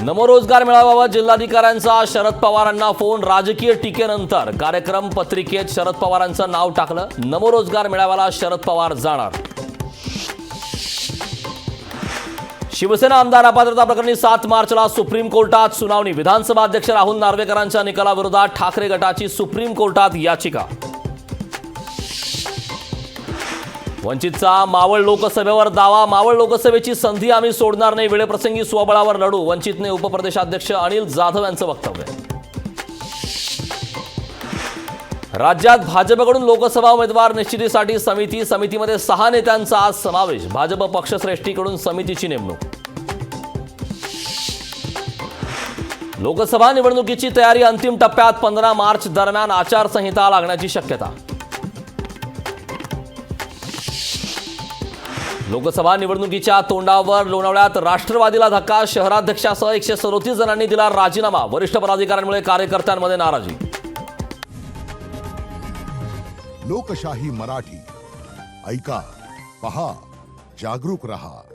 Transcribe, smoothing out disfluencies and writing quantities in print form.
नवरोजगार मेळाव्यावर जिल्हाधिकाऱ्यांचा शरद पवारांना फोन. राजकीय टीकेनंतर कार्यक्रम पत्रिकेत शरद पवारांचं नाव टाकलं. नवरोजगार मेळाव्याला शरद पवार जाणार. शिवसेना आमदार अपात्रता प्रकरणी 7 मार्चला सुप्रीम कोर्टात सुनावणी. विधानसभा अध्यक्ष राहुल नार्वेकरांच्या निकालाविरोधात ठाकरे गटाची सुप्रीम कोर्टात याचिका. वंचितचा मावळ लोकसभेवर दावा. मावळ लोकसभेची संधी आम्ही सोडणार नाही. वेळेप्रसंगी स्वबळावर लढू. वंचितने उपप्रदेशाध्यक्ष अनिल जाधव यांचं वक्तव्य. राज्यात भाजपकडून लोकसभा उमेदवार निश्चितीसाठी समितीमध्ये 6 नेत्यांचा आज समावेश. भाजप पक्षश्रेष्ठीकडून समितीची नेमणूक. लोकसभा निवडणुकीची तयारी अंतिम टप्प्यात. 15 मार्च दरम्यान आचारसंहिता लागण्याची शक्यता. लोकसभा निवडणुकीच्या तोंडावर लोणावळ्यात राष्ट्रवादीला धक्का. शहराध्यक्षासह 137 जणांनी दिला राजीनामा. वरिष्ठ पदाधिकाऱ्यांमुळे कार्यकर्त्यांमध्ये नाराजी. लोकशाही मराठी ऐका, पहा, जागरूक रहा.